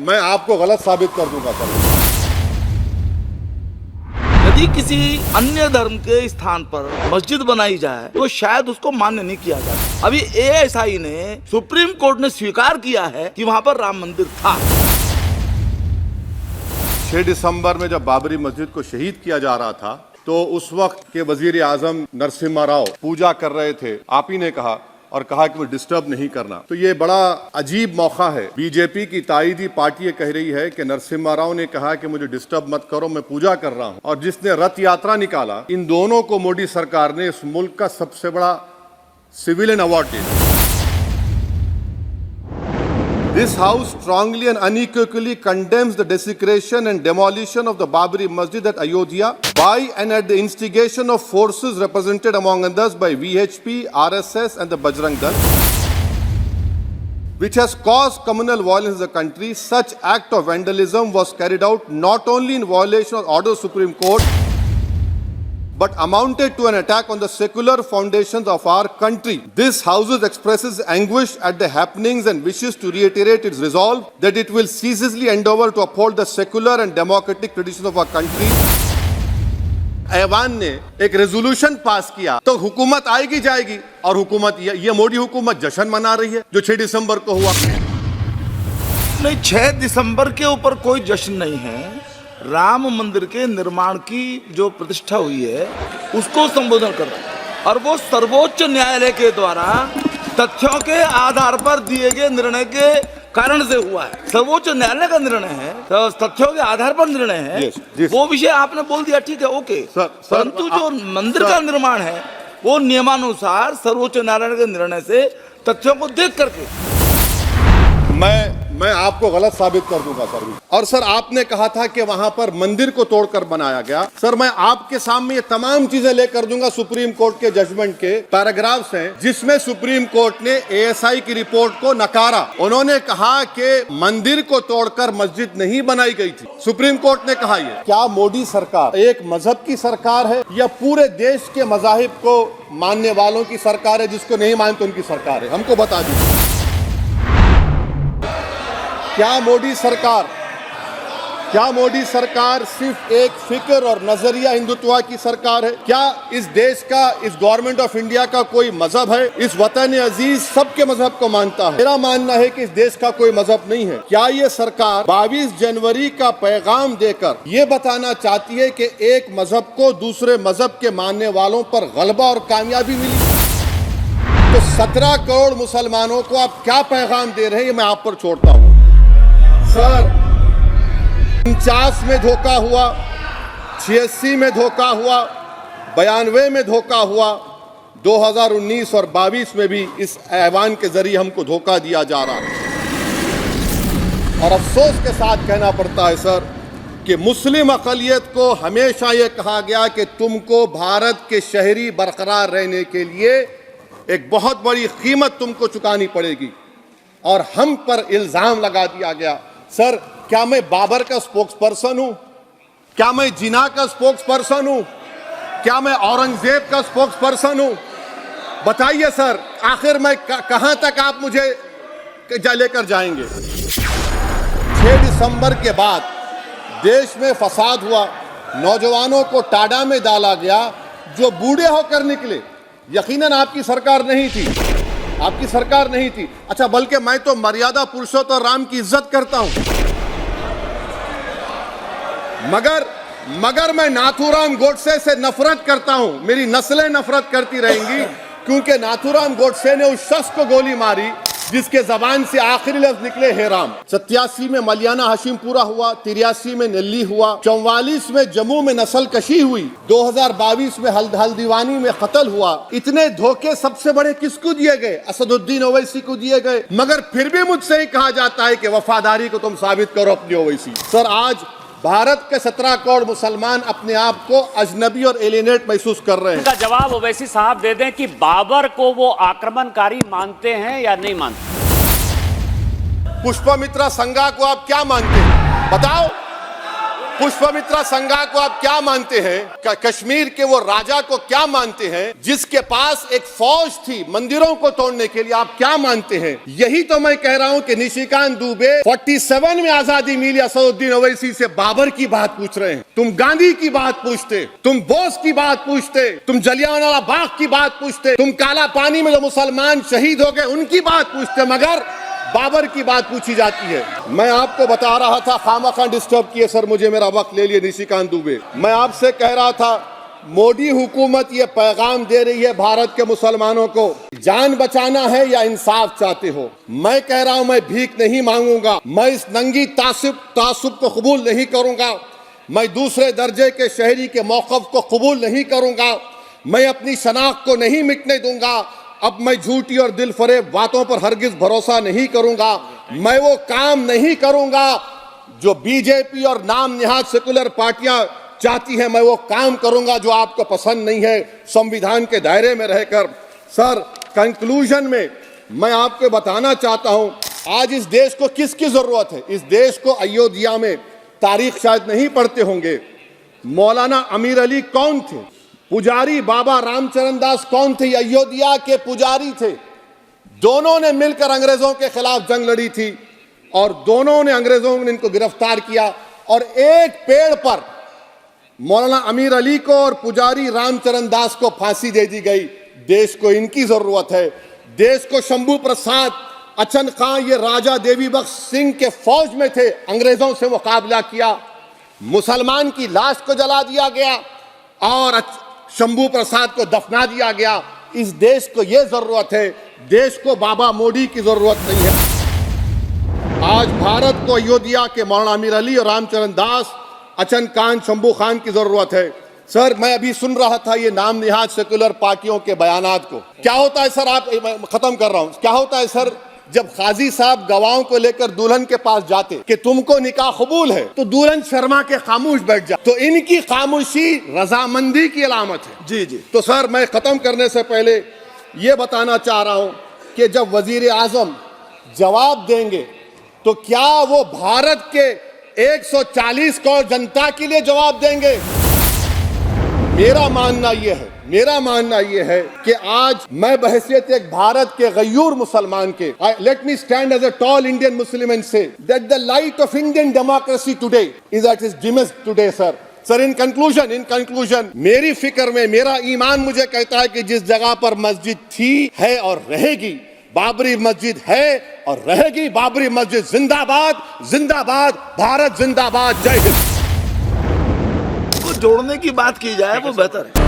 मैं आपको गलत साबित कर दूंगा सर। यदि किसी अन्य धर्म के स्थान पर मस्जिद बनाई जाए तो शायद उसको मान्य नहीं किया जाता। अभी एएसआई ने सुप्रीम कोर्ट ने स्वीकार किया है कि वहां पर राम मंदिर था। 6 दिसंबर में जब बाबरी मस्जिद को शहीद किया जा रहा था तो उस वक्त के वजीर आजम नरसिम्हा राव पूजा कर रहे थे। आप ही ने कहा और कहा कि वो डिस्टर्ब नहीं करना। तो ये बड़ा अजीब मौका है। बीजेपी की ताईदी पार्टी ये कह रही है कि नरसिम्हा राव ने कहा कि मुझे डिस्टर्ब मत करो, मैं पूजा कर रहा हूं। और जिसने रथ यात्रा निकाला, इन दोनों को मोदी सरकार ने इस मुल्क का सबसे बड़ा सिविलियन अवार्ड दिया। This house strongly and unequivocally condemns the desecration and demolition of the Babri Masjid at Ayodhya by and at the instigation of forces represented among others by VHP, RSS and the Bajrang Dal, which has caused communal violence in the country. Such act of vandalism was carried out not only in violation of order of Supreme Court, but amounted to an attack on the secular foundations of our country. This House expresses anguish at the happenings and wishes to reiterate its resolve that it will ceaselessly endeavor to uphold the secular and democratic traditions of our country. ऐवान ने एक resolution pass किया तो हुकूमत आएगी जाएगी, और हुकूमत ये मोदी हुकूमत जश्न मना रही है जो 6 दिसंबर को हुआ। नहीं, 6 दिसंबर के ऊपर कोई जश्न नहीं है। राम मंदिर के निर्माण की जो प्रतिष्ठा हुई है उसको संबोधन कर रहा है, और वो सर्वोच्च न्यायालय के द्वारा तथ्यों के आधार पर दिए गए निर्णय के कारण से हुआ है। सर्वोच्च न्यायालय का निर्णय है, तो तथ्यों के आधार पर निर्णय है। वो विषय आपने बोल दिया, ठीक है, ओके। परंतु जो मंदिर का निर्माण है वो नियमानुसार सर्वोच्च न्यायालय के निर्णय से तथ्यों को देख करके मैं आपको गलत साबित कर दूंगा सर। और सर आपने कहा था कि वहां पर मंदिर को तोड़कर बनाया गया। सर मैं आपके सामने ये तमाम चीजें लेकर दूंगा। सुप्रीम कोर्ट के जजमेंट के पैराग्राफ्स हैं जिसमें सुप्रीम कोर्ट ने एएसआई की रिपोर्ट को नकारा। उन्होंने कहा कि मंदिर को तोड़कर मस्जिद नहीं बनाई गई थी। सुप्रीम कोर्ट ने कहा ये। क्या मोदी सरकार एक मजहब की सरकार है या पूरे देश के मजाहिब को मानने वालों की सरकार है? जिसको नहीं मानते उनकी सरकार है? हमको बता दीजिए। क्या मोदी सरकार सिर्फ एक फिक्र और नजरिया हिंदुत्व की सरकार है? क्या इस देश का, इस गवर्नमेंट ऑफ इंडिया का कोई मजहब है? इस वतन अजीज सबके मजहब को मानता है। मेरा मानना है कि इस देश का कोई मजहब नहीं है। क्या ये सरकार 22 जनवरी का पैगाम देकर ये बताना चाहती है कि एक मजहब को दूसरे मजहब के मानने वालों पर गलबा और कामयाबी मिली? तो 17 करोड़ मुसलमानों को आप क्या पैगाम दे रहे हैं, ये मैं आप पर छोड़ता हूँ। सर 49 में धोखा हुआ, 86 में धोखा हुआ, 92 में धोखा हुआ, 2019 और 22 में भी इस ऐवान के जरिए हमको धोखा दिया जा रहा है। और अफसोस के साथ कहना पड़ता है सर कि मुस्लिम अक़लियत को हमेशा ये कहा गया कि तुमको भारत के शहरी बरकरार रहने के लिए एक बहुत बड़ी कीमत तुमको चुकानी पड़ेगी, और हम पर इल्जाम लगा दिया गया। सर क्या मैं बाबर का स्पोक्स पर्सन हूं? क्या मैं जिना का स्पोक्स पर्सन हूं? क्या मैं औरंगजेब का स्पोक्स पर्सन हूं? बताइए सर, आखिर मैं कहां तक आप मुझे लेकर जाएंगे? 6 दिसंबर के बाद देश में फसाद हुआ, नौजवानों को टाडा में डाला गया जो बूढ़े होकर निकले। यकीनन आपकी सरकार नहीं थी, आपकी सरकार नहीं थी। अच्छा, बल्कि मैं तो मर्यादा पुरुषोत्तम राम की इज्जत करता हूं, मगर मैं नाथूराम गोडसे से नफरत करता हूं। मेरी नस्लें नफरत करती रहेंगी क्योंकि नाथूराम गोडसे ने उस शख्स को गोली मारी जिसके जबान से आखिरी लफ्ज निकले हे राम। 87 में मलियाना हाशिमपुरा हुआ, 83 में नेल्ली हुआ, 44 में जम्मू में नस्ल कशी हुई, 2022 में हल्दीवानी में कत्ल हुआ। इतने धोखे सबसे बड़े किसको दिए गए? असदुद्दीन ओवैसी को दिए गए। मगर फिर भी मुझसे ही कहा जाता है कि वफादारी को तुम साबित करो अपनी ओवैसी। सर आज भारत के 17 करोड़ मुसलमान अपने आप को अजनबी और एलिनेट महसूस कर रहे हैं। इनका जवाब ओवैसी साहब दे दें कि बाबर को वो आक्रमणकारी मानते हैं या नहीं मानते? पुष्पमित्रा संघा को आप क्या मानते हैं? बताओ। पुष्पमित्रा संघा को आप क्या मानते हैं? कश्मीर के वो राजा को क्या मानते हैं जिसके पास एक फौज थी मंदिरों को तोड़ने के लिए? आप क्या मानते हैं? यही तो मैं कह रहा हूं कि निशिकांत दुबे 47 में आजादी मिली असदुद्दीन ओवैसी से बाबर की बात पूछ रहे हैं। तुम गांधी की बात पूछते, तुम बोस की बात पूछते, तुम जलियांवाला बाग की बात पूछते, तुम काला पानी में जो मुसलमान शहीद हो गए उनकी बात पूछते, मगर बाबर की बात पूछी जाती है। मैं आपको बता रहा था, खामखा डिस्टर्ब किए सर, मुझे मेरा वक्त ले लिए निशिकांत दुबे। मैं आपसे कह रहा था मोदी हुकूमत ये पैगाम दे रही है भारत के मुसलमानों को, जान बचाना है या इंसाफ चाहते हो? मैं कह रहा हूं मैं भीख नहीं मांगूंगा, मैं इस नंगी तासुब को कबूल नहीं करूंगा, मैं दूसरे दर्जे के शहरी के मौक़िफ़ को कबूल नहीं करूंगा, मैं अपनी शनाख्त को नहीं मिटने दूंगा। अब मैं झूठी और दिल फरेब बातों पर हरगिज भरोसा नहीं करूंगा। मैं वो काम नहीं करूंगा जो बीजेपी और नाम निहाद सेकुलर पार्टियां चाहती हैं। मैं वो काम करूंगा जो आपको पसंद नहीं है, संविधान के दायरे में रहकर। सर, कंक्लूजन में मैं आपको बताना चाहता हूं, आज इस देश को किसकी जरूरत है? इस देश को अयोध्या में, तारीख शायद नहीं पढ़ते होंगे, मौलाना अमीर अली कौन थे? पुजारी बाबा रामचरण दास कौन थे? अयोध्या के पुजारी थे। दोनों ने मिलकर अंग्रेजों के खिलाफ जंग लड़ी थी और दोनों ने, अंग्रेजों ने इनको गिरफ्तार किया और एक पेड़ पर मौलाना अमीर अली को और पुजारी रामचरण दास को फांसी दे दी गई। देश को इनकी जरूरत है। देश को शंभू प्रसाद, अचन खां, ये राजा देवी बख्श सिंह के फौज में थे, अंग्रेजों से मुकाबला किया, मुसलमान की लाश को जला दिया गया और शंभू प्रसाद को दफना दिया गया। इस देश को यह जरूरत है, देश को बाबा मोदी की जरूरत नहीं है। आज भारत को अयोध्या के मौलाना अमीर अली और रामचरण दास, अचन खान, शंभू खान की जरूरत है। सर, मैं अभी सुन रहा था ये नाम निहाद सेकुलर पार्टियों के बयानात को। क्या होता है सर, मैं खत्म कर रहा हूं, क्या होता है सर, जब काजी साहब गवाहों को लेकर दुल्हन के पास जाते कि तुमको निकाह कबूल है, तो दुल्हन शर्मा के खामोश बैठ जाए, तो इनकी खामोशी रजामंदी की अलामत है। जी जी। तो सर, मैं खत्म करने से पहले ये बताना चाह रहा हूं कि जब वजीर आजम जवाब देंगे तो क्या वो भारत के 140 करोड़ जनता के लिए जवाब देंगे? मेरा मानना यह है कि आज मैं बहैसियत एक भारत के गयूर मुसलमान के, let me stand as a tall Indian Muslim and say that the light of Indian democracy today is at its dimmest today. Sir, in conclusion मेरी फिक्र में, मेरा ईमान मुझे कहता है कि जिस जगह पर मस्जिद थी, है और रहेगी, बाबरी मस्जिद है और रहेगी, बाबरी मस्जिद जिंदाबाद, जिंदाबाद, भारत जिंदाबाद, जय हिंद। जोड़ने की बात की जाए वो बेहतर है।